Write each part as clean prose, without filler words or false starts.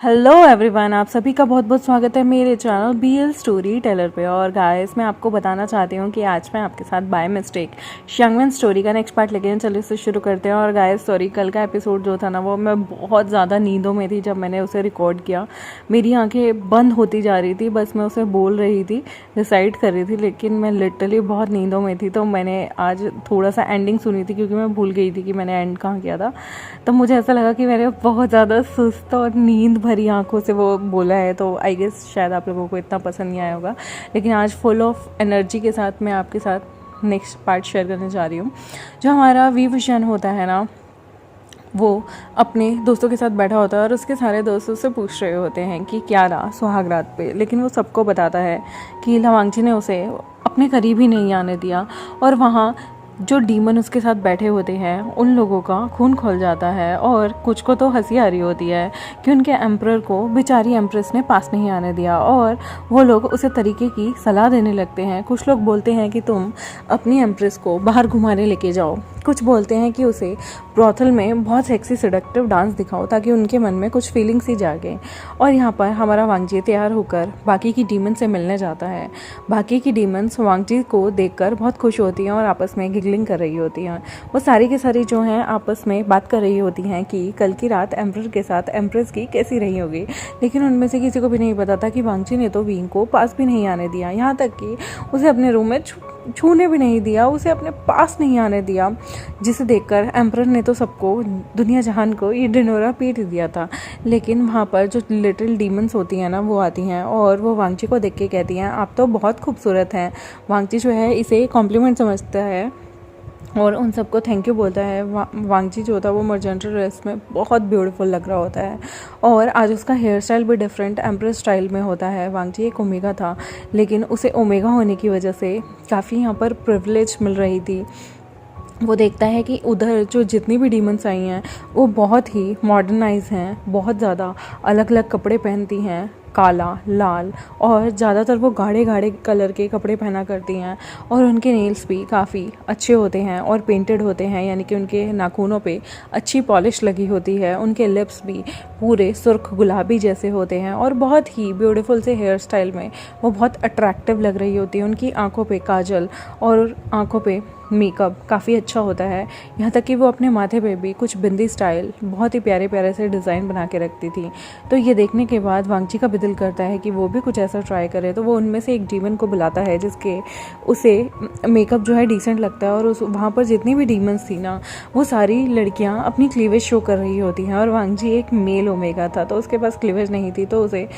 Hello everyone, आप सभी का बहुत बहुत स्वागत है मेरे चैनल BL स्टोरी टेलर पे। और गाइस, मैं आपको बताना चाहती हूँ कि आज मैं आपके साथ बाय मिस्टेक शंगवन स्टोरी का नेक्स्ट पार्ट लेके हैं। चलिए इसे शुरू करते हैं। और गाइस सॉरी, कल का एपिसोड जो था ना, वो मैं बहुत ज़्यादा नींदों में थी जब मैंने उसे रिकॉर्ड किया। मेरी आंखें बंद होती जा रही थी, बस मैं उसे बोल रही थी, डिसाइड कर रही थी, लेकिन मैं लिटरली बहुत नींदों में थी। तो मैंने आज थोड़ा सा एंडिंग सुनी थी क्योंकि मैं भूल गई थी कि मैंने एंड कहाँ किया था। तो मुझे ऐसा लगा कि मैंने बहुत ज़्यादा सुस्त और नींद भरी आंखों से वो बोला है, तो आई गेस शायद आप लोगों को इतना पसंद नहीं आया होगा। लेकिन आज फुल ऑफ एनर्जी के साथ मैं आपके साथ नेक्स्ट पार्ट शेयर करने जा रही हूँ। जो हमारा विभूषण होता है ना, वो अपने दोस्तों के साथ बैठा होता है और उसके सारे दोस्तों से पूछ रहे होते हैं कि क्या रहा सुहागरात पे। लेकिन वो सबको बताता है कि लवांगची ने उसे अपने करीब ही नहीं आने दिया। और वहाँ जो डीमन उसके साथ बैठे होते हैं उन लोगों का खून खोल जाता है। और कुछ को तो हंसी आ रही होती है कि उनके एम्परर को बेचारी एम्प्रेस ने पास नहीं आने दिया, और वो लोग उसे तरीके की सलाह देने लगते हैं। कुछ लोग बोलते हैं कि तुम अपनी एम्प्रेस को बाहर घुमाने लेके जाओ, कुछ बोलते हैं कि उसे ब्रॉथल में बहुत सेक्सी सेडक्टिव डांस दिखाओ ताकि उनके मन में कुछ फीलिंग्स ही जागे। और यहाँ पर हमारा वांगजी तैयार होकर बाकी की डीमन से मिलने जाता है। बाकी की डीमन्स वांगजी को देखकर बहुत खुश होती हैं और आपस में गिगलिंग कर रही होती हैं। वो सारी की सारी जो हैं आपस में बात कर रही होती हैं कि कल की रात एम्परर के साथ एम्प्रेस की कैसी रही होगी। लेकिन उनमें से किसी को भी नहीं पता था कि वांगजी ने तो विंग को पास भी नहीं आने दिया, यहाँ तक कि उसे अपने रूम में छूने भी नहीं दिया, उसे अपने पास नहीं आने दिया। जिसे देखकर एम्परर ने तो सबको, दुनिया जहान को ये ढिंढोरा पीट दिया था। लेकिन वहाँ पर जो लिटिल डीमंस होती हैं ना, वो आती हैं और वो वांगची को देख के कहती हैं आप तो बहुत खूबसूरत हैं। वांगची जो है इसे कॉम्प्लीमेंट समझता है और उन सबको थैंक यू बोलता है। वांगजी जो होता है वो मर्जेंटा ड्रेस में बहुत ब्यूटीफुल लग रहा होता है। और आज उसका हेयर स्टाइल भी डिफरेंट एम्प्रेस स्टाइल में होता है। वांगजी एक ओमेगा था, लेकिन उसे ओमेगा होने की वजह से काफ़ी यहाँ पर प्रिविलेज मिल रही थी। वो देखता है कि उधर जो जितनी भी डीमंस आई हैं वो बहुत ही मॉडर्नाइज हैं, बहुत ज़्यादा अलग अलग कपड़े पहनती हैं, काला, लाल, और ज़्यादातर वो गाढ़े गाढ़े कलर के कपड़े पहना करती हैं। और उनके नेल्स भी काफ़ी अच्छे होते हैं और पेंटेड होते हैं, यानी कि उनके नाखूनों पे अच्छी पॉलिश लगी होती है। उनके लिप्स भी पूरे सुर्ख गुलाबी जैसे होते हैं और बहुत ही ब्यूटीफुल से हेयर स्टाइल में वो बहुत अट्रैक्टिव लग रही होती है। उनकी आँखों पे काजल और आँखों पे मेकअप काफ़ी अच्छा होता है। यहाँ तक कि वो अपने माथे पे भी कुछ बिंदी स्टाइल बहुत ही प्यारे प्यारे से डिज़ाइन बना के रखती थी। तो ये देखने के बाद वांगची का भी दिल करता है कि वो भी कुछ ऐसा ट्राई करे। तो वो उनमें से एक डीमन को बुलाता है जिसके उसे मेकअप जो है डिसेंट लगता है। और उस वहाँ पर जितनी भी डीमंस थी ना, वो सारी लड़कियाँ अपनी क्लीवेज शो कर रही होती हैं। और वांगजी एक मेल ओमेगा था, तो उसके पास क्लीवेज नहीं थी। तो उसे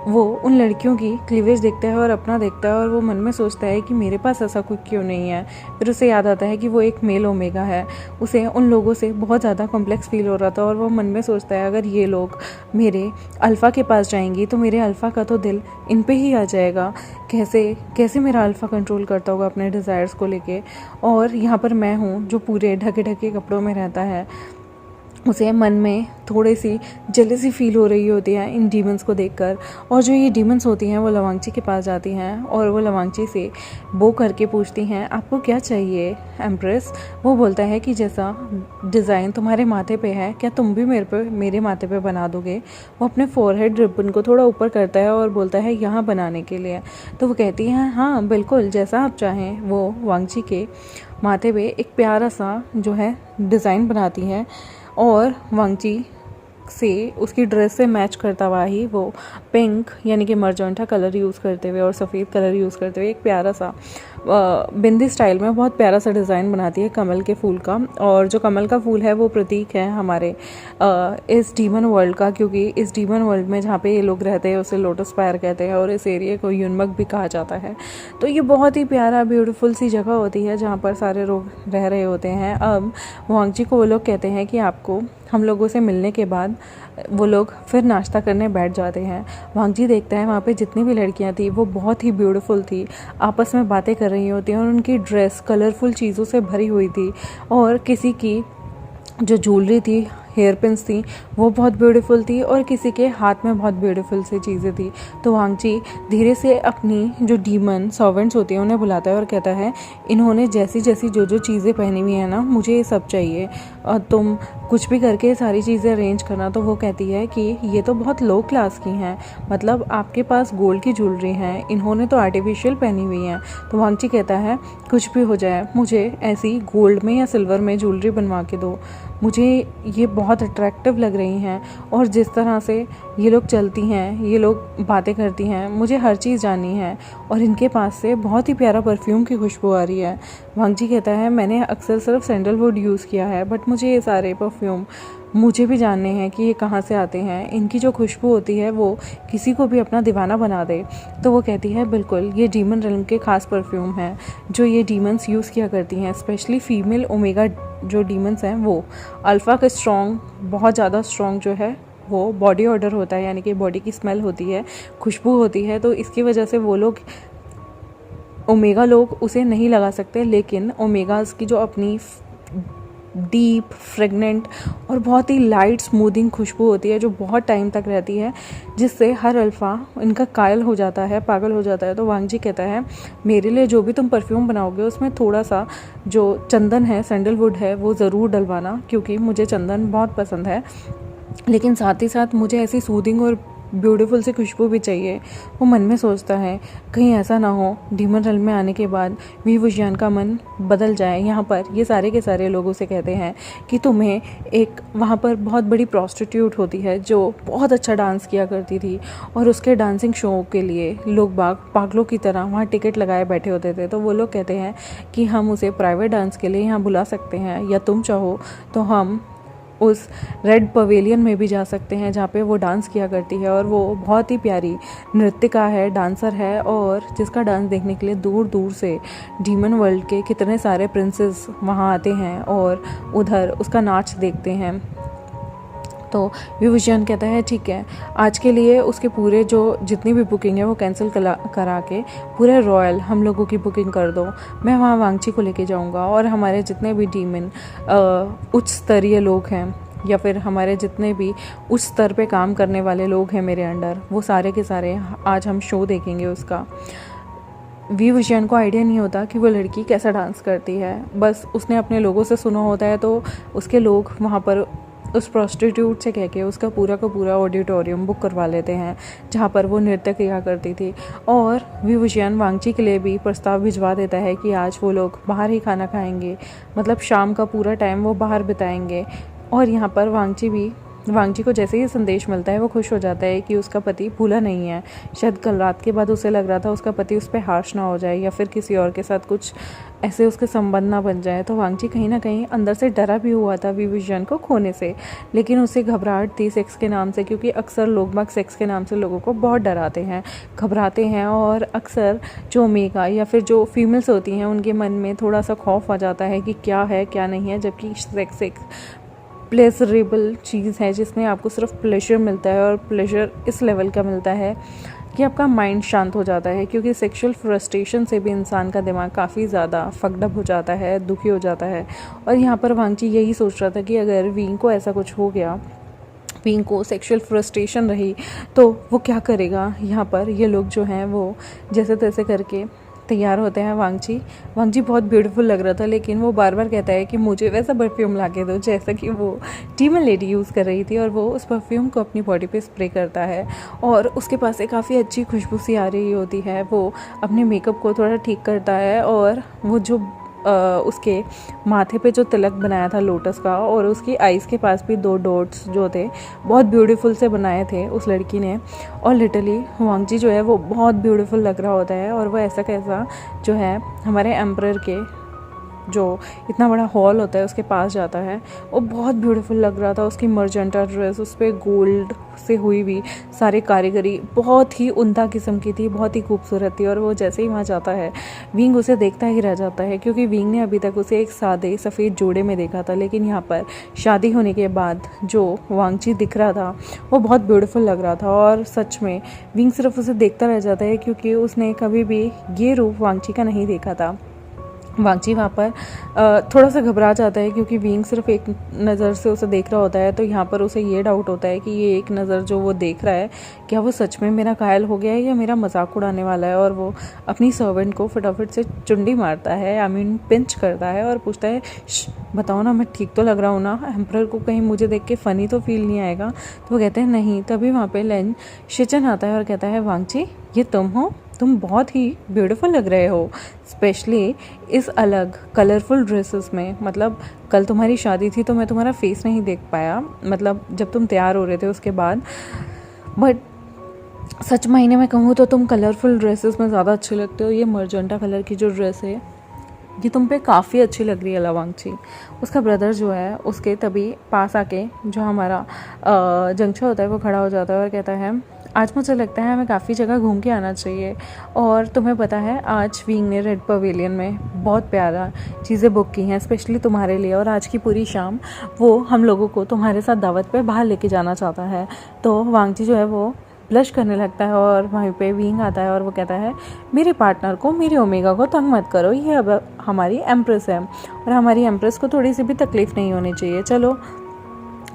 वो उन लड़कियों की क्लीवेज देखता है और अपना देखता है और वो मन में सोचता है कि मेरे पास ऐसा कुछ क्यों नहीं है। फिर उसे याद आता है कि वो एक मेल ओमेगा है। उसे उन लोगों से बहुत ज़्यादा कॉम्प्लेक्स फील हो रहा था और वो मन में सोचता है अगर ये लोग मेरे अल्फ़ा के पास जाएंगी तो मेरे अल्फ़ा का तो दिल इन पे ही आ जाएगा। कैसे कैसे मेरा अल्फ़ा कंट्रोल करता होगा अपने डिज़ायर्स को लेके। और यहाँ पर मैं हूँ जो पूरे ढके ढके कपड़ों में रहता है। उसे मन में थोड़ी सी जेलसी फील हो रही होती है इन डीमंस को देखकर। और जो ये डीमंस होती हैं वो लवांगची के पास जाती हैं और वो लवांगची से वो करके पूछती हैं आपको क्या चाहिए एम्प्रेस। वो बोलता है कि जैसा डिज़ाइन तुम्हारे माथे पे है, क्या तुम भी मेरे माथे पे बना दोगे। वो अपने फोरहेड रिबन को थोड़ा ऊपर करता है और बोलता है यहाँ बनाने के लिए। तो वो कहती हैं हाँ बिल्कुल, जैसा आप चाहें। वो वांगची के माथे पे एक प्यारा सा जो है डिज़ाइन बनाती है और वांगची से उसकी ड्रेस से मैच करता हुआ ही वो पिंक यानी कि मर्जेंटा कलर यूज़ करते हुए और सफ़ेद कलर यूज़ करते हुए एक प्यारा सा बिंदी स्टाइल में बहुत प्यारा सा डिज़ाइन बनाती है कमल के फूल का। और जो कमल का फूल है वो प्रतीक है हमारे इस डीमन वर्ल्ड का, क्योंकि इस डीमन वर्ल्ड में जहाँ पे ये लोग रहते हैं उसे लोटस फायर कहते हैं और इस एरिया को यूनमक भी कहा जाता है। तो ये बहुत ही प्यारा ब्यूटीफुल सी जगह होती है जहाँ पर सारे लोग रह रहे होते हैं। अब वांगची को वो लोग कहते हैं कि आपको हम लोगों से मिलने के बाद वो लोग फिर नाश्ता करने बैठ जाते हैं। वांगजी देखता है वहाँ पे जितनी भी लड़कियाँ थी वो बहुत ही ब्यूटीफुल थी, आपस में बातें कर रही होती हैं और उनकी ड्रेस कलरफुल चीज़ों से भरी हुई थी। और किसी की जो ज्वेलरी थी, हेयर पिन्स थी, वो बहुत ब्यूटीफुल थी और किसी के हाथ में बहुत ब्यूटीफुल सी चीज़ें थी। तो वांगची धीरे से अपनी जो डीमन सर्वेंट्स होती हैं उन्हें बुलाता है और कहता है इन्होंने जैसी जैसी जो जो चीज़ें पहनी हुई है ना, मुझे ये सब चाहिए। तुम कुछ भी करके सारी चीज़ें अरेंज करना। तो वो कहती है कि ये तो बहुत लो क्लास की हैं, मतलब आपके पास गोल्ड की ज्वेलरी है, इन्होंने तो आर्टिफिशियल पहनी हुई है। तो वांगची कहता है कुछ भी हो जाए, मुझे ऐसी गोल्ड में या सिल्वर में ज्वेलरी बनवा के दो, मुझे ये बहुत अट्रैक्टिव लग रही हैं और जिस तरह से ये लोग चलती हैं, ये लोग बातें करती हैं, मुझे हर चीज़ जाननी है। और इनके पास से बहुत ही प्यारा परफ्यूम की खुशबू आ रही है। वांगची कहता है मैंने अक्सर सिर्फ सैंडलवुड यूज़ किया है, बट मुझे ये सारे परफ्यूम मुझे भी जानने हैं कि ये कहाँ से आते हैं। इनकी जो खुशबू होती है वो किसी को भी अपना दीवाना बना दे। तो वो कहती है बिल्कुल, ये डीमन रेल्म के ख़ास परफ्यूम हैं जो ये डीमंस यूज़ किया करती हैं, स्पेशली फीमेल ओमेगा जो डीमंस हैं वो। अल्फ़ा का स्ट्रॉन्ग, बहुत ज़्यादा स्ट्रॉन्ग जो है वो बॉडी ऑर्डर होता है, यानी कि बॉडी की स्मेल होती है, खुशबू होती है। तो इसकी वजह से वो लोग, ओमेगा लोग उसे नहीं लगा सकते, लेकिन ओमेगास की जो अपनी डीप फ्रेगनेंट और बहुत ही लाइट स्मूदिंग खुशबू होती है जो बहुत टाइम तक रहती है, जिससे हर अल्फ़ा इनका कायल हो जाता है, पागल हो जाता है। तो वांगची कहता है मेरे लिए जो भी तुम परफ्यूम बनाओगे उसमें थोड़ा सा जो चंदन है, सैंडलवुड है, वो ज़रूर डलवाना, क्योंकि मुझे चंदन बहुत पसंद है, लेकिन साथ ही साथ मुझे ऐसी सूदिंग और ब्यूटीफुल सी खुशबू भी चाहिए। वो मन में सोचता है कहीं ऐसा ना हो डीमन रेल्म में आने के बाद वी वुशियान का मन बदल जाए। यहाँ पर ये सारे के सारे लोग उसे कहते हैं कि तुम्हें एक, वहाँ पर बहुत बड़ी प्रॉस्टिट्यूट होती है जो बहुत अच्छा डांस किया करती थी, और उसके डांसिंग शो के लिए लोग पागलों की तरह वहाँ टिकट लगाए बैठे होते थे। तो वो लोग कहते हैं कि हम उसे प्राइवेट डांस के लिए यहाँ बुला सकते हैं, या तुम चाहो तो हम उस रेड पवेलियन में भी जा सकते हैं जहाँ पे वो डांस किया करती है। और वो बहुत ही प्यारी नृत्यिका है, डांसर है, और जिसका डांस देखने के लिए दूर दूर से डीमन वर्ल्ड के कितने सारे प्रिंसेस वहाँ आते हैं और उधर उसका नाच देखते हैं। तो वी वुशियान कहता है ठीक है, आज के लिए उसके पूरे जो जितनी भी बुकिंग है वो कैंसिल करा के पूरे रॉयल हम लोगों की बुकिंग कर दो। मैं वहाँ वांगची को लेके जाऊँगा, और हमारे जितने भी डीमन उच्च स्तरीय लोग हैं, या फिर हमारे जितने भी उच्च स्तर पे काम करने वाले लोग हैं मेरे अंडर, वो सारे के सारे आज हम शो देखेंगे उसका। वी वुशियान को आइडिया नहीं होता कि वो लड़की कैसा डांस करती है, बस उसने अपने लोगों से सुना होता है। तो उसके लोग वहाँ पर उस प्रोस्टिट्यूट से कह के उसका पूरा का पूरा ऑडिटोरियम बुक करवा लेते हैं जहाँ पर वो नृत्य किया करती थी। और वी वुशियान वांगची के लिए भी प्रस्ताव भिजवा देता है कि आज वो लोग बाहर ही खाना खाएंगे, मतलब शाम का पूरा टाइम वो बाहर बिताएंगे। और यहाँ पर वांगची को जैसे ही संदेश मिलता है वो खुश हो जाता है कि उसका पति भूला नहीं है। शायद कल रात के बाद उसे लग रहा था उसका पति उस पर हार्श ना हो जाए, या फिर किसी और के साथ कुछ ऐसे उसके संबंध ना बन जाए। तो वांगची कहीं ना कहीं अंदर से डरा भी हुआ था वी वुशियान को खोने से, लेकिन उसे घबराहट थी सेक्स के नाम से, क्योंकि अक्सर लोग बाग सेक्स के नाम से लोगों को बहुत डराते हैं, घबराते हैं, और अक्सर जो ओमेगा या फिर जो फीमेल्स होती हैं उनके मन में थोड़ा सा खौफ आ जाता है कि क्या है क्या नहीं है, जबकि सेक्स एक प्लेजरेबल चीज़ है जिसमें आपको सिर्फ प्लेजर मिलता है, और प्लेजर इस लेवल का मिलता है कि आपका माइंड शांत हो जाता है, क्योंकि सेक्सुअल फ्रस्ट्रेशन से भी इंसान का दिमाग काफ़ी ज़्यादा फकडअप हो जाता है, दुखी हो जाता है। और यहाँ पर वांगची यही सोच रहा था कि अगर वींग को ऐसा कुछ हो गया, वींग को सेक्सुअल फ्रस्ट्रेशन रही, तो वो क्या करेगा। यहाँ पर ये लोग जो हैं वो जैसे तैसे करके तैयार होते हैं। वांगची बहुत ब्यूटीफुल लग रहा था, लेकिन वो बार बार कहता है कि मुझे वैसा परफ्यूम ला के दो जैसा कि वो डीमन लेडी यूज़ कर रही थी, और वो उस परफ्यूम को अपनी बॉडी पे स्प्रे करता है, और उसके पास से काफ़ी अच्छी खुशबू सी आ रही होती है। वो अपने मेकअप को थोड़ा ठीक करता है, और वो जो उसके माथे पे जो तिलक बनाया था लोटस का, और उसकी आइज़ के पास भी 2 डॉट्स जो थे बहुत ब्यूटीफुल से बनाए थे उस लड़की ने। और लिटरली वांगची जो है वो बहुत ब्यूटीफुल लग रहा होता है, और वो ऐसा कैसा जो है हमारे एम्परर के जो इतना बड़ा हॉल होता है उसके पास जाता है। वो बहुत ब्यूटीफुल लग रहा था, उसकी मर्जेंटा ड्रेस, उस पर गोल्ड से हुई हुई सारी कारीगरी बहुत ही उम्दा किस्म की थी, बहुत ही खूबसूरत थी। और वो जैसे ही वहाँ जाता है विंग उसे देखता ही रह जाता है, क्योंकि विंग ने अभी तक उसे एक सादे सफ़ेद जोड़े में देखा था, लेकिन यहाँ पर शादी होने के बाद जो वांगची दिख रहा था वो बहुत ब्यूटीफुल लग रहा था। और सच में विंग सिर्फ उसे देखता रह जाता है, क्योंकि उसने कभी भी ये रूप वांगची का नहीं देखा था। वांगची वहाँ पर थोड़ा सा घबरा जाता है क्योंकि विंग सिर्फ एक नज़र से उसे देख रहा होता है। तो यहाँ पर उसे ये डाउट होता है कि ये एक नज़र जो वो देख रहा है, क्या वो सच में मेरा घायल हो गया है या मेरा मजाक उड़ाने वाला है। और वो अपनी सर्वेंट को फटाफट से चुंडी मारता है, आई मीन पिंच करता है और पूछता है, बताओ ना मैं ठीक तो लग रहा हूँ ना, एम्परर को कहीं मुझे देख के फ़नी तो फील नहीं आएगा। तो वो कहते हैं नहीं। तभी वहाँ पर लेन शिचन आता है और कहता है, वांगची ये तुम हो, तुम बहुत ही ब्यूटीफुल लग रहे हो, स्पेशली इस अलग कलरफुल ड्रेसेस में। मतलब कल तुम्हारी शादी थी तो मैं तुम्हारा फेस नहीं देख पाया, मतलब जब तुम तैयार हो रहे थे उसके बाद, बट सच मायने में कहूँ तो तुम कलरफुल ड्रेसेस में ज़्यादा अच्छे लगते हो। ये मर्जेंटा कलर की जो ड्रेस है ये तुम पे काफ़ी अच्छी लग रही है लवांगची। उसका ब्रदर जो है उसके तभी पास आके जो हमारा जंक्शन होता है वो खड़ा हो जाता है और कहता है, आज मुझे लगता है हमें काफ़ी जगह घूम के आना चाहिए। और तुम्हें पता है आज विंग ने रेड पवेलियन में बहुत प्यारा चीज़ें बुक की हैं स्पेशली तुम्हारे लिए, और आज की पूरी शाम वो हम लोगों को तुम्हारे साथ दावत पे बाहर लेके जाना चाहता है। तो वांगची जो है वो ब्लश करने लगता है और वहीं पे विंग आता है और वो कहता है, मेरे पार्टनर को, मेरे ओमेगा को तंग मत करो, ये अब हमारी एम्प्रेस है और हमारी एम्प्रेस को थोड़ी सी भी तकलीफ़ नहीं होनी चाहिए। चलो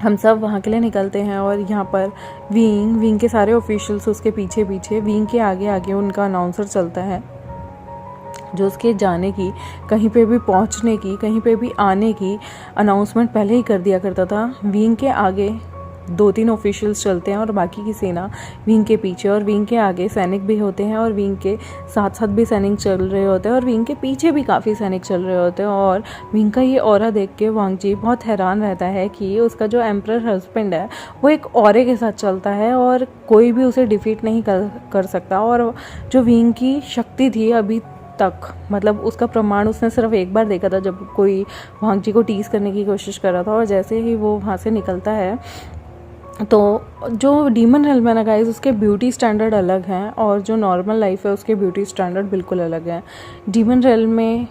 हम सब वहाँ के लिए निकलते हैं। और यहाँ पर विंग के सारे ऑफिशियल्स उसके पीछे पीछे, विंग के आगे आगे उनका अनाउंसर चलता है जो उसके जाने की, कहीं पे भी पहुँचने की, कहीं पे भी आने की अनाउंसमेंट पहले ही कर दिया करता था। विंग के आगे 2-3 ऑफिशियल्स चलते हैं और बाकी की सेना विंग के पीछे, और विंग के आगे सैनिक भी होते हैं और विंग के साथ साथ भी सैनिक चल रहे होते हैं और विंग के पीछे भी काफ़ी सैनिक चल रहे होते हैं। और विंग का ये ऑरा देख के वांगची बहुत हैरान रहता है कि उसका जो एम्परर हस्बैंड है वो एक ऑरे के साथ चलता है और कोई भी उसे डिफीट नहीं कर सकता। और जो विंग की शक्ति थी अभी तक, मतलब उसका प्रमाण उसने सिर्फ एक बार देखा था जब कोई वांगची को टीज़ करने की कोशिश कर रहा था। और जैसे ही वो वहाँ से निकलता है तो जो डीमन रेल्म है ना गाइस, उसके ब्यूटी स्टैंडर्ड अलग हैं और जो नॉर्मल लाइफ है उसके ब्यूटी स्टैंडर्ड बिल्कुल अलग हैं। डीमन रेल्म में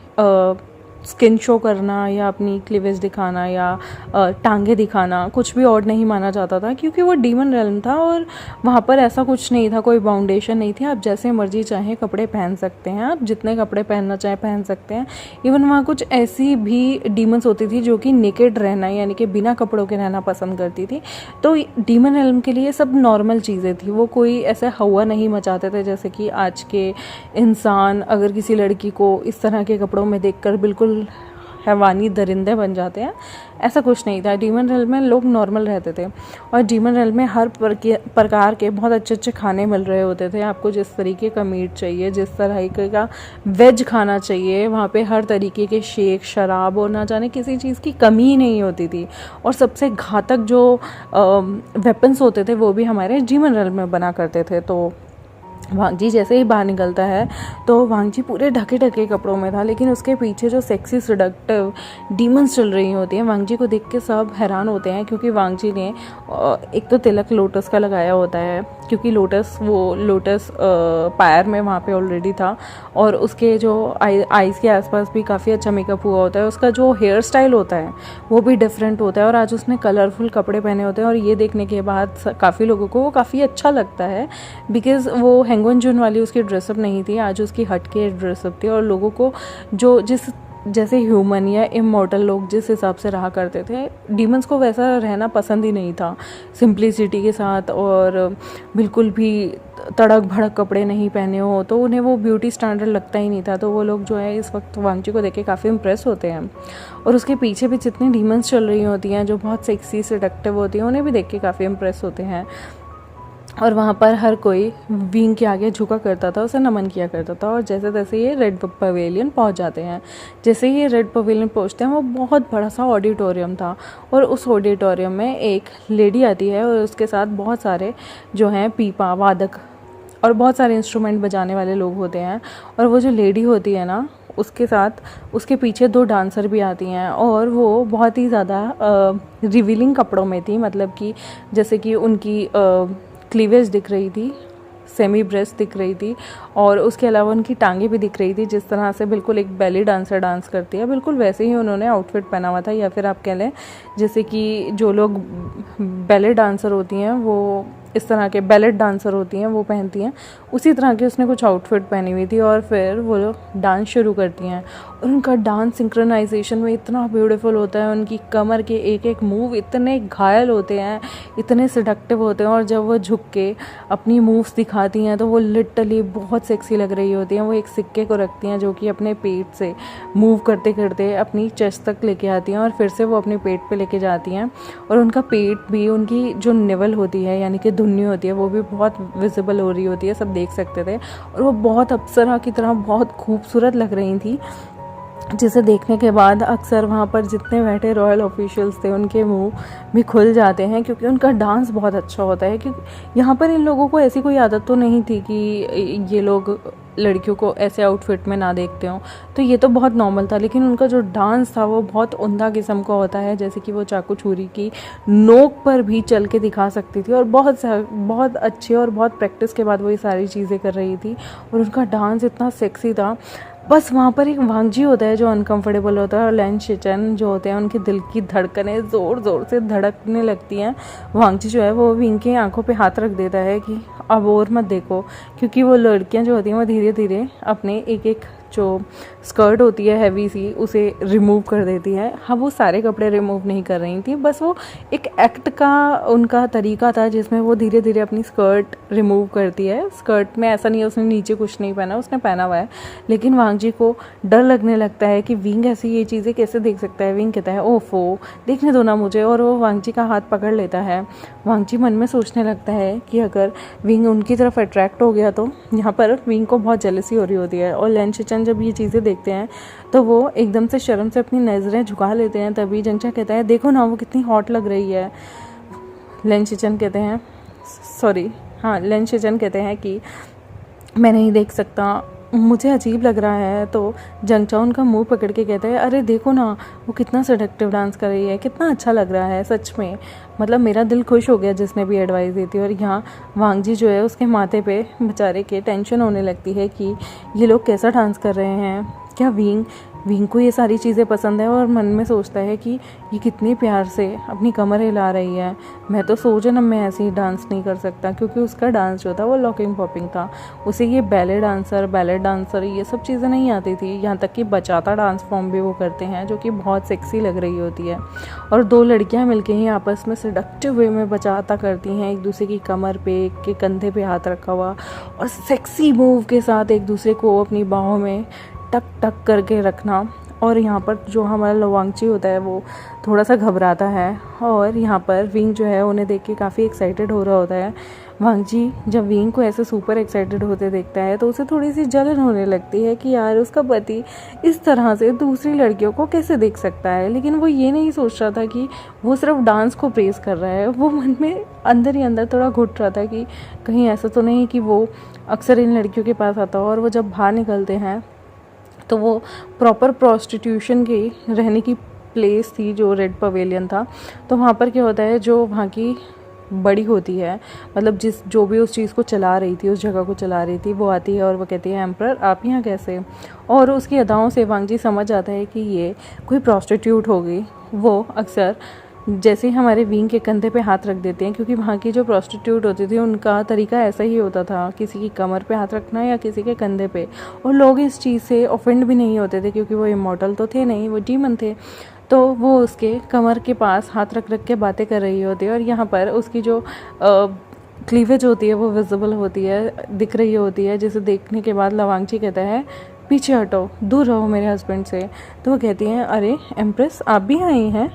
स्किन शो करना या अपनी क्लीवेज दिखाना या टांगे दिखाना कुछ भी ऑड नहीं माना जाता था, क्योंकि वो डीमन रेल्म था और वहाँ पर ऐसा कुछ नहीं था, कोई बाउंडेशन नहीं थी। आप जैसे मर्जी चाहें कपड़े पहन सकते हैं, आप जितने कपड़े पहनना चाहें पहन सकते हैं। इवन वहाँ कुछ ऐसी भी डीमन्स होती थी जो कि नेकेड रहना यानी कि बिना कपड़ों के रहना पसंद करती थी। तो डीमन रेल्म के लिए सब नॉर्मल चीज़ें थी, वो कोई ऐसे हवा नहीं मचाते थे जैसे कि आज के इंसान अगर किसी लड़की को इस तरह के कपड़ों में देखकर बिल्कुल हैवानी दरिंदे बन जाते हैं, ऐसा कुछ नहीं था। डीमन रेल्म में लोग नॉर्मल रहते थे और डीमन रेल्म में हर प्रकार के बहुत अच्छे अच्छे खाने मिल रहे होते थे। आपको जिस तरीके का मीट चाहिए, जिस तरीके का वेज खाना चाहिए, वहाँ पे हर तरीके के शेक, शराब और ना जाने किसी चीज़ की कमी ही नहीं होती थी। और सबसे घातक जो वेपन्स होते थे वो भी हमारे डीमन रेल्म में बना करते थे। तो वांगची जैसे ही बाहर निकलता है तो वांगची पूरे ढके ढके कपड़ों में था, लेकिन उसके पीछे जो सेक्सी सेडक्टिव डीमंस चल रही होती हैं, वांगची को देख के सब हैरान होते हैं। क्योंकि वांगची ने एक तो तिलक लोटस का लगाया होता है, क्योंकि लोटस पैर में वहाँ पे ऑलरेडी था, और उसके जो आईज़ के आसपास भी काफ़ी अच्छा मेकअप हुआ होता है। उसका जो हेयर स्टाइल होता है वो भी डिफरेंट होता है और आज उसने कलरफुल कपड़े पहने होते हैं। और ये देखने के बाद काफ़ी लोगों को वो काफ़ी अच्छा लगता है, बिकॉज़ वो हैंगवन जून वाली उसकी ड्रेसअप नहीं थी, आज उसकी हट के ड्रेसअप थी। और लोगों को जो जैसे ह्यूमन या इमॉर्टल लोग जिस हिसाब से रहा करते थे, डीमंस को वैसा रहना पसंद ही नहीं था, सिंप्लिसिटी के साथ, और बिल्कुल भी तड़क भड़क कपड़े नहीं पहने हो तो उन्हें वो ब्यूटी स्टैंडर्ड लगता ही नहीं था। तो वो लोग जो है इस वक्त वांगची को देख के काफ़ी इम्प्रेस होते हैं। और उसके पीछे भी जितनी डीमंस चल रही होती हैं जो बहुत सेक्सी सेडक्टिव होती हैं, उन्हें भी देख के काफ़ी इम्प्रेस होते हैं। और वहाँ पर हर कोई विंग के आगे झुका करता था, उसे नमन किया करता था। और जैसे तैसे ये रेड पवेलियन पहुँच जाते हैं। जैसे ही ये रेड पवेलियन पहुँचते हैं, वो बहुत बड़ा सा ऑडिटोरियम था और उस ऑडिटोरियम में एक लेडी आती है और उसके साथ बहुत सारे जो हैं पीपा वादक और बहुत सारे इंस्ट्रूमेंट बजाने वाले लोग होते हैं। और वो जो लेडी होती है ना, उसके साथ उसके पीछे 2 डांसर भी आती हैं और वो बहुत ही ज़्यादा रिवीलिंग कपड़ों में थी, मतलब कि जैसे कि उनकी क्लीवेज दिख रही थी, सेमी ब्रेस्ट दिख रही थी, और उसके अलावा उनकी टांगे भी दिख रही थी। जिस तरह से बिल्कुल एक बेली डांसर डांस करती है, बिल्कुल वैसे ही उन्होंने आउटफिट पहना हुआ था। या फिर आप कह लें जैसे कि जो लोग बेली डांसर होती हैं वो इस तरह के बैलेट डांसर होती हैं वो पहनती हैं, उसी तरह की उसने कुछ आउटफिट पहनी हुई थी और फिर वो लोग डांस शुरू करती हैं। और उनका डांस सिंक्रोनाइजेशन में इतना ब्यूटीफुल होता है, उनकी कमर के एक एक मूव इतने घायल होते हैं, इतने सेडक्टिव होते हैं, और जब वो झुक के अपनी मूव्स दिखाती हैं तो वो लिटरली बहुत सेक्सी लग रही होती हैं। वो एक सिक्के को रखती हैं जो कि अपने पेट से मूव करते करते अपनी चेस्ट तक लेके आती हैं और फिर से वो अपने पेट पे लेके जाती हैं, और उनका पेट भी, उनकी जो निवल होती है यानी कि धुन्नी होती है, वो भी बहुत विजिबल हो रही होती है, सब देख सकते थे। और वो बहुत अप्सरा की तरह बहुत खूबसूरत लग रही थी, जिसे देखने के बाद अक्सर वहाँ पर जितने बैठे रॉयल ऑफिशियल्स थे उनके मुंह भी खुल जाते हैं, क्योंकि उनका डांस बहुत अच्छा होता है। क्योंकि यहाँ पर इन लोगों को ऐसी कोई आदत तो नहीं थी कि ये लोग लड़कियों को ऐसे आउटफिट में ना देखते हों, तो ये तो बहुत नॉर्मल था। लेकिन उनका जो डांस था वो बहुत उम्दा किस्म का होता है, जैसे कि वो चाकू छुरी की नोक पर भी चल के दिखा सकती थी, और बहुत अच्छी और बहुत प्रैक्टिस के बाद वो ये सारी चीज़ें कर रही थी, और उनका डांस इतना सेक्सी था। बस वहाँ पर एक वांगजी होता है जो अनकंफर्टेबल होता है, और लैन शिचन जो होते हैं उनके दिल की धड़कनें ज़ोर ज़ोर से धड़कने लगती हैं। वांगजी जो है वो विंग की आंखों पे हाथ रख देता है कि अब और मत देखो, क्योंकि वो लड़कियां जो होती हैं वो धीरे धीरे अपने एक एक जो स्कर्ट होती है हैवी सी उसे रिमूव कर देती है। हाँ, वो सारे कपड़े रिमूव नहीं कर रही थी, बस वो एक एक्ट का उनका तरीका था जिसमें वो धीरे धीरे अपनी स्कर्ट रिमूव करती है। स्कर्ट में ऐसा नहीं है उसने नीचे कुछ नहीं पहना, उसने पहना हुआ है, लेकिन वांगजी को डर लगने लगता है कि विंग ऐसी ये चीज़ें कैसे देख सकता है। विंग कहता है ओफो, देखने दो ना मुझे, और वो वांगजी का हाथ पकड़ लेता है। वांगजी मन में सोचने लगता है कि अगर विंग उनकी तरफ अट्रैक्ट हो गया तो यहाँ पर विंग को बहुत जेलसी हो रही होती है, और लैन शिचन जब ये चीज़ें देखते हैं तो वो एकदम से शर्म से अपनी नज़रें झुका लेते हैं। तभी जंगचा कहता है देखो ना वो कितनी हॉट लग रही है। लैन शिचन कहते हैं कि मैं नहीं देख सकता, मुझे अजीब लग रहा है। तो जंगचा उनका मुंह पकड़ के कहता है अरे देखो ना वो कितना सेडक्टिव डांस कर रही है, कितना अच्छा लग रहा है सच में, मतलब मेरा दिल खुश हो गया जिसने भी एडवाइस दी थी। और यहाँ वांगजी जो है उसके माथे पे बेचारे के टेंशन होने लगती है कि ये लोग कैसा डांस कर रहे हैं, क्या विंग को ये सारी चीज़ें पसंद है। और मन में सोचता है कि ये कितनी प्यार से अपनी कमर हिला रही है, मैं तो सौ जन्म में ऐसे ही डांस नहीं कर सकता, क्योंकि उसका डांस जो था वो लॉकिंग पॉपिंग था। उसे ये बैलेट डांसर ये सब चीज़ें नहीं आती थी, यहाँ तक कि बचाता डांस फॉर्म भी वो करते हैं जो कि बहुत सेक्सी लग रही होती है। और दो लड़कियाँ मिलके ही आपस में सेडक्टिव वे में बचाता करती हैं, एक दूसरे की कमर पे, एक के कंधे पे हाथ रखा हुआ, और सेक्सी मूव के साथ एक दूसरे को अपनी बाहों में टक टक करके रखना। और यहाँ पर जो हमारा वांगजी होता है वो थोड़ा सा घबराता है, और यहाँ पर विंग जो है उन्हें देख के काफ़ी एक्साइटेड हो रहा होता है। वांगजी जब विंग को ऐसे सुपर एक्साइटेड होते देखता है तो उसे थोड़ी सी जलन होने लगती है कि यार उसका पति इस तरह से दूसरी लड़कियों को कैसे देख सकता है। लेकिन वो ये नहीं सोच रहा था कि वो सिर्फ डांस को प्रेज़ कर रहा है, वो मन में अंदर ही अंदर थोड़ा घुट रहा था कि कहीं ऐसा तो नहीं कि वो अक्सर इन लड़कियों के पास आता हो। और वो जब बाहर निकलते हैं तो वो प्रॉपर प्रोस्टिट्यूशन की रहने की प्लेस थी जो रेड पवेलियन था। तो वहाँ पर क्या होता है, जो वहाँ की बड़ी होती है, मतलब जो भी उस चीज़ को चला रही थी, उस जगह को चला रही थी, वो आती है और वो कहती है एम्परर आप यहाँ कैसे। और उसकी अदाओं से वांगजी समझ जाता है कि ये कोई प्रोस्टिट्यूट होगी। वो अक्सर जैसे ही हमारे विंग के कंधे पे हाथ रख देते हैं, क्योंकि वहाँ की जो प्रोस्टिट्यूट होती थी उनका तरीका ऐसा ही होता था, किसी की कमर पे हाथ रखना या किसी के कंधे पे, और लोग इस चीज़ से ऑफेंड भी नहीं होते थे क्योंकि वो इमॉर्टल तो थे नहीं, वो डीमन थे। तो वो उसके कमर के पास हाथ रख के बातें कर रही होती है, और यहाँ पर उसकी जो क्लीवेज होती है वो विजिबल होती है, दिख रही होती है, जिसे देखने के बाद वांगजी कहता है पीछे हटो, दूर रहो मेरे हस्बैंड से। तो वो कहती हैं अरे एम्प्रेस आप भी आई हैं,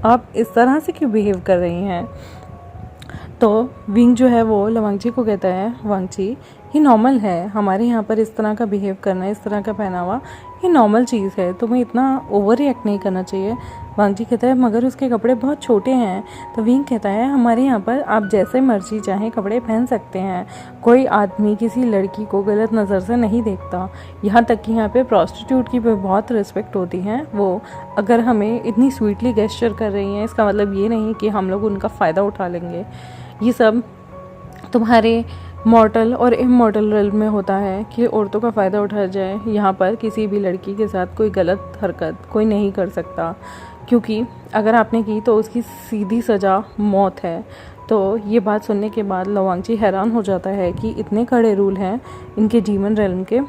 आप इस तरह से क्यों बिहेव कर रही हैं। तो विंग जो है वो वांगजी को कहता है वांगजी ये नॉर्मल है, हमारे यहाँ पर इस तरह का बिहेव करना, इस तरह का पहनावा ये नॉर्मल चीज़ है, तुम्हें इतना ओवर रिएक्ट नहीं करना चाहिए। वांगजी कहता है मगर उसके कपड़े बहुत छोटे हैं। तो विंग कहता है हमारे यहाँ पर आप जैसे मर्जी चाहें कपड़े पहन सकते हैं, कोई आदमी किसी लड़की को गलत नज़र से नहीं देखता, यहाँ तक कि यहाँ पे प्रोस्टिट्यूट की भी बहुत रिस्पेक्ट होती है। वो अगर हमें इतनी स्वीटली गेस्चर कर रही हैं, इसका मतलब ये नहीं कि हम लोग उनका फ़ायदा उठा लेंगे। ये सब तुम्हारे मॉर्टल और इमॉर्टल रेल्म में होता है कि औरतों का फ़ायदा उठाया जाए। यहाँ पर किसी भी लड़की के साथ कोई गलत हरकत कोई नहीं कर सकता, क्योंकि अगर आपने की तो उसकी सीधी सज़ा मौत है। तो ये बात सुनने के बाद लवांगची हैरान हो जाता है कि इतने कड़े रूल हैं इनके डीमन रेल्म के।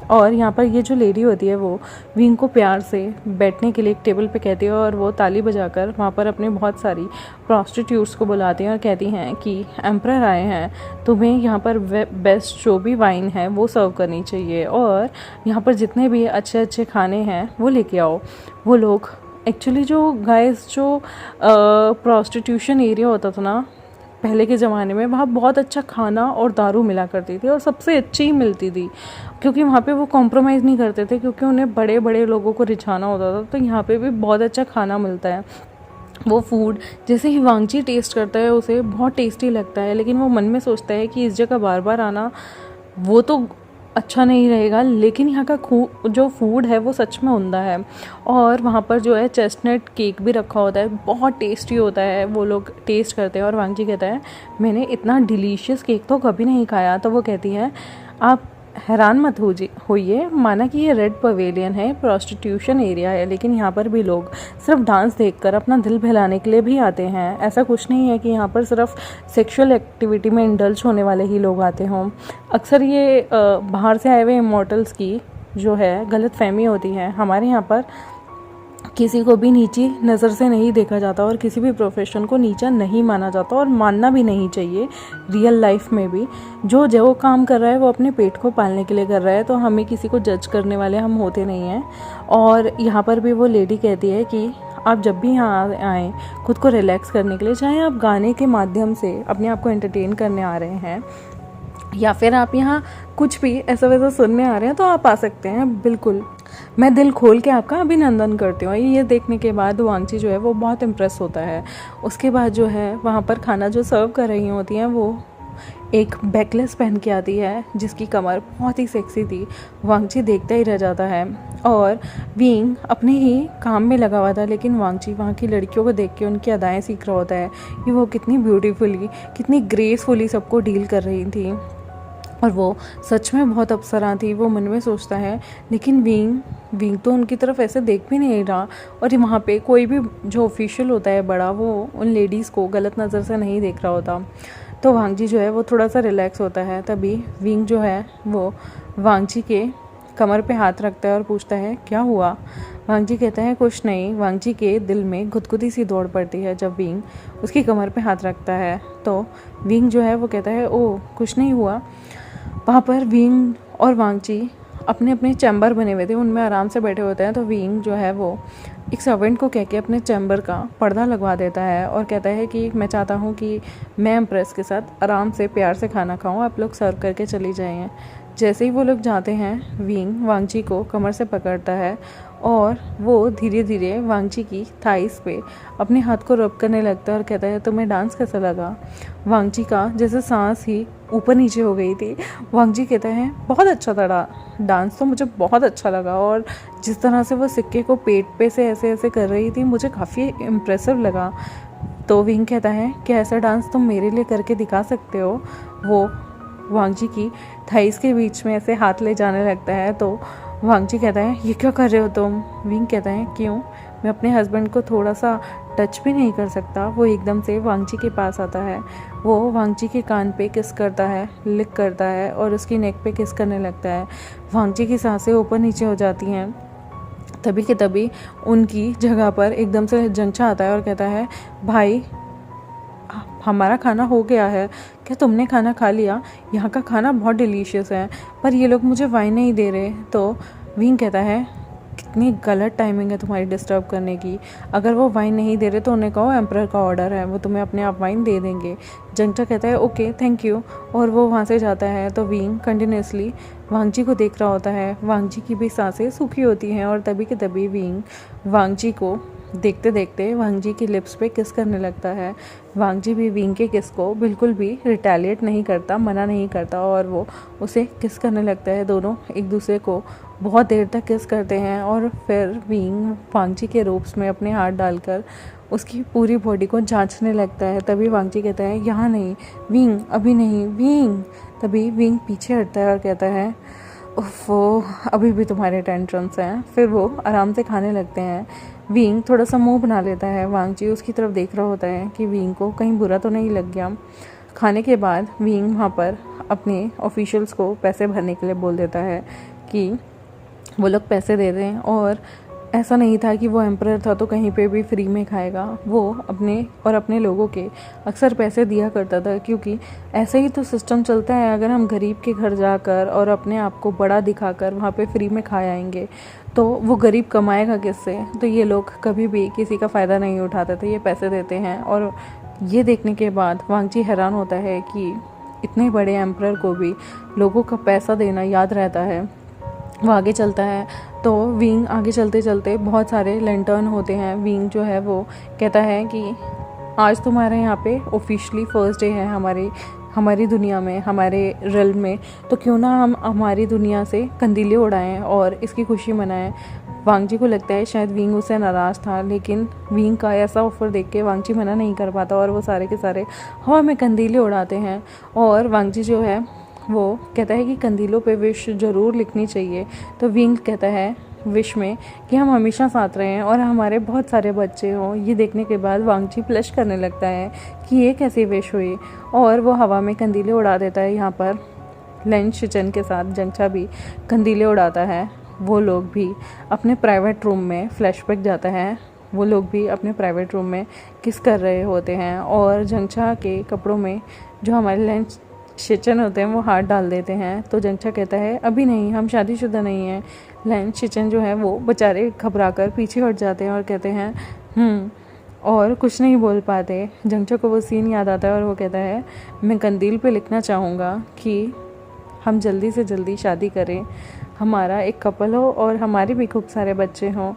और यहाँ पर ये जो लेडी होती है वो विंग को प्यार से बैठने के लिए एक टेबल पे कहती है और वो ताली बजाकर वहाँ पर अपने बहुत सारी प्रॉस्टिट्यूट्स को बुलाती हैं और कहती हैं कि एम्परर आए हैं, तुम्हें यहाँ पर बेस्ट जो भी वाइन है वो सर्व करनी चाहिए और यहाँ पर जितने भी अच्छे अच्छे खाने हैं वो लेके आओ। वो लोग एक्चुअली जो गाइस जो प्रॉस्टिट्यूशन एरिया होता था ना पहले के ज़माने में, वहाँ बहुत अच्छा खाना और दारू मिला करती थी और सबसे अच्छी ही मिलती थी, क्योंकि वहाँ पे वो कॉम्प्रोमाइज़ नहीं करते थे, क्योंकि उन्हें बड़े बड़े लोगों को रिझाना होता था। तो यहाँ पे भी बहुत अच्छा खाना मिलता है। वो फूड जैसे ही वांगची टेस्ट करता है उसे बहुत टेस्टी लगता है, लेकिन वो मन में सोचता है कि इस जगह बार बार आना वो तो अच्छा नहीं रहेगा, लेकिन यहाँ का जो फूड है वो सच में उम्दा है। और वहाँ पर जो है चेस्टनट केक भी रखा होता है, बहुत टेस्टी होता है। वो लोग टेस्ट करते हैं और वांगची कहता है मैंने इतना डिलीशियस केक तो कभी नहीं खाया। तो वो कहती है आप हैरान मत होइए, माना कि ये रेड पवेलियन है, प्रॉस्टिट्यूशन एरिया है, लेकिन यहाँ पर भी लोग सिर्फ डांस देखकर अपना दिल बहलाने के लिए भी आते हैं। ऐसा कुछ नहीं है कि यहाँ पर सिर्फ सेक्सुअल एक्टिविटी में इंडल्ज होने वाले ही लोग आते हों। अक्सर ये बाहर से आए हुए इमॉर्टल्स की जो है गलत फहमी होती है। हमारे यहाँ पर किसी को भी नीची नज़र से नहीं देखा जाता और किसी भी प्रोफेशन को नीचा नहीं माना जाता और मानना भी नहीं चाहिए। रियल लाइफ में भी जो काम कर रहा है वो अपने पेट को पालने के लिए कर रहा है, तो हमें किसी को जज करने वाले हम होते नहीं हैं। और यहाँ पर भी वो लेडी कहती है कि आप जब भी यहाँ आएँ खुद को रिलैक्स करने के लिए, चाहे आप गाने के माध्यम से अपने आप को एंटरटेन करने आ रहे हैं या फिर आप यहाँ कुछ भी ऐसा वैसा सुनने आ रहे हैं, तो आप आ सकते हैं, बिल्कुल मैं दिल खोल के आपका अभिनंदन करती हूँ। ये देखने के बाद वांगची जो है वो बहुत इम्प्रेस होता है। उसके बाद जो है वहाँ पर खाना जो सर्व कर रही होती हैं वो एक बैकलेस पहन के आती है जिसकी कमर बहुत ही सेक्सी थी। वांगची देखता ही रह जाता है और विंग अपने ही काम में लगा हुआ था, लेकिन वांगची वहाँ की लड़कियों को देख के उनकी अदाएँ सीख रहा होता है कि वो कितनी ब्यूटीफुली कितनी ग्रेसफुली सबको डील कर रही थी और वो सच में बहुत अप्सरा थी। वो मन में सोचता है, लेकिन विंग तो उनकी तरफ ऐसे देख भी नहीं रहा और वहाँ पे कोई भी जो ऑफिशियल होता है बड़ा, वो उन लेडीज़ को गलत नज़र से नहीं देख रहा होता। तो वांगची जो है वो थोड़ा सा रिलैक्स होता है। तभी विंग जो है वो वांगची के कमर पे हाथ रखता है और पूछता है क्या हुआ। वांगची कहता है कुछ नहीं। वांगची के दिल में गुदगुदी सी दौड़ पड़ती है जब विंग उसकी कमर पे हाथ रखता है। तो विंग जो है वो कहता है ओ कुछ नहीं हुआ। वहाँ पर विंग और वांगची अपने अपने चैम्बर बने हुए थे, उनमें आराम से बैठे होते हैं। तो विंग जो है वो एक सर्वेंट को कह के अपने चैम्बर का पर्दा लगवा देता है और कहता है कि मैं चाहता हूँ कि मैं एम्प्रेस के साथ आराम से प्यार से खाना खाऊँ, आप लोग सर्व करके चली जाइए। जैसे ही वो लोग जाते हैं विंग वांगची को कमर से पकड़ता है और वो धीरे धीरे वांगची की थाइस पे अपने हाथ को रब करने लगता है और कहता है तुम्हें डांस कैसा लगा। वांगची का जैसे सांस ही ऊपर नीचे हो गई थी। वांगची कहता है बहुत अच्छा था डांस, तो मुझे बहुत अच्छा लगा और जिस तरह से वो सिक्के को पेट पे से ऐसे ऐसे कर रही थी मुझे काफ़ी इम्प्रेसिव लगा। तो विंग कहता है कि ऐसा डांस तुम मेरे लिए करके दिखा सकते हो। वो वांगची की थाइस के बीच में ऐसे हाथ ले जाने लगता है। तो वांगची कहता है ये क्या कर रहे हो तुम। विंग कहता है क्यों, मैं अपने हस्बैंड को थोड़ा सा टच भी नहीं कर सकता। वो एकदम से वांगची के पास आता है, वो वांगची के कान पे किस करता है, लिक करता है और उसकी नेक पे किस करने लगता है। वांगची की सांसें ऊपर नीचे हो जाती हैं। तभी के तभी उनकी जगह पर एकदम से जंगचा आता है और कहता है भाई हमारा खाना हो गया है, क्या तुमने खाना खा लिया। यहाँ का खाना बहुत डिलीशियस है पर ये लोग मुझे वाइन नहीं दे रहे। तो विंग कहता है कितनी गलत टाइमिंग है तुम्हारी डिस्टर्ब करने की, अगर वो वाइन नहीं दे रहे तो उन्हें कहो एम्परर का ऑर्डर है, वो तुम्हें अपने आप वाइन दे देंगे। जंगचा कहता है ओके थैंक यू और वो वहाँ से जाता है। तो विंग कंटिन्यूसली वांगची को देख रहा होता है। वांगची की भी सांसें सूखी होती हैं और तभी के तभी विंग वांगची को देखते देखते वांगची के लिप्स पे किस करने लगता है। वांगची भी विंग के किस को बिल्कुल भी रिटेलिएट नहीं करता, मना नहीं करता और वो उसे किस करने लगता है। दोनों एक दूसरे को बहुत देर तक किस करते हैं और फिर विंग वांगची के रोब्स में अपने हाथ डालकर उसकी पूरी बॉडी को जांचने लगता है। तभी वांगची कहता है यहाँ नहीं विंग, अभी नहीं विंग। तभी विंग पीछे हटता है और कहता है वो अभी भी तुम्हारे टेंट्रम्स हैं। फिर वो आराम से खाने लगते हैं। विंग थोड़ा सा मुंह बना लेता है। वांगजी उसकी तरफ देख रहा होता है कि विंग को कहीं बुरा तो नहीं लग गया। खाने के बाद विंग वहाँ पर अपने ऑफिशियल्स को पैसे भरने के लिए बोल देता है कि वो लोग पैसे दे दें, और ऐसा नहीं था कि वो एम्परर था तो कहीं पे भी फ्री में खाएगा। वो अपने लोगों के अक्सर पैसे दिया करता था, क्योंकि ऐसे ही तो सिस्टम चलता है। अगर हम गरीब के घर जाकर और अपने आप को बड़ा दिखाकर वहाँ पे फ्री में खा आएंगे तो वो गरीब कमाएगा किससे? तो ये लोग कभी भी किसी का फ़ायदा नहीं उठाते थे, ये पैसे देते हैं। और ये देखने के बाद वांगजी हैरान होता है कि इतने बड़े एम्परर को भी लोगों का पैसा देना याद रहता है। वो आगे चलता है तो विंग आगे चलते चलते बहुत सारे लैंटर्न होते हैं। विंग जो है वो कहता है कि आज तुम्हारे यहाँ पे ऑफिशियली फर्स्ट डे है हमारी दुनिया में, हमारे रिल्म में, तो क्यों ना हम हमारी दुनिया से कंदीले उड़ाएं और इसकी खुशी मनाएं। वांगजी को लगता है शायद विंग उससे नाराज़ था, लेकिन विंग का ऐसा ऑफर देख के वांगजी मना नहीं कर पाता और वो सारे के सारे हवा में कंदीले उड़ाते हैं। और वांगजी जो है वो कहता है कि कंदीलों पे विश ज़रूर लिखनी चाहिए। तो विंग कहता है विश में कि हम हमेशा साथ रहें और हमारे बहुत सारे बच्चे हों। ये देखने के बाद वांगजी ब्लश करने लगता है कि ये कैसी विश हुई, और वो हवा में कंदीले उड़ा देता है। यहाँ पर लेन शिचन के साथ जंगचा भी कंदीले उड़ाता है। वो लोग भी अपने प्राइवेट रूम में, फ्लैशबैक जाता है, वो लोग भी अपने प्राइवेट रूम में किस कर रहे होते हैं, और जंगचा के कपड़ों में जो हमारे लेन शिचन होते हैं वो हाथ डाल देते हैं। तो जंगचा कहता है अभी नहीं, हम शादीशुदा नहीं हैं। लेन शिचन जो है वो बेचारे घबरा कर पीछे हट जाते हैं और कहते हैं और कुछ नहीं बोल पाते। जंगचा को वो सीन याद आता है और वो कहता है मैं कंदील पे लिखना चाहूँगा कि हम जल्दी से जल्दी शादी करें, हमारा एक कपल हो और हमारे भी खूब सारे बच्चे हों।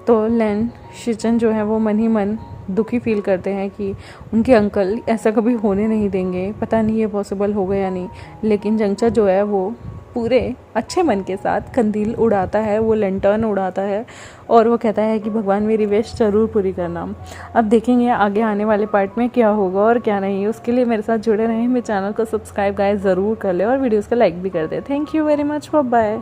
तो लेन शिचन जो है वो मन ही मन दुखी फील करते हैं कि उनके अंकल ऐसा कभी होने नहीं देंगे। पता नहीं ये पॉसिबल होगा या नहीं, लेकिन जंगचा जो है वो पूरे अच्छे मन के साथ कंदील उड़ाता है, वो लैंटर्न उड़ाता है, और वो कहता है कि भगवान मेरी विश ज़रूर पूरी करना। अब देखेंगे आगे आने वाले पार्ट में क्या होगा और क्या नहीं। उसके लिए मेरे साथ जुड़े रहें, मेरे चैनल को सब्सक्राइब गाइस ज़रूर कर ले और वीडियोज़ को लाइक भी कर दे। Thank you very much, bye.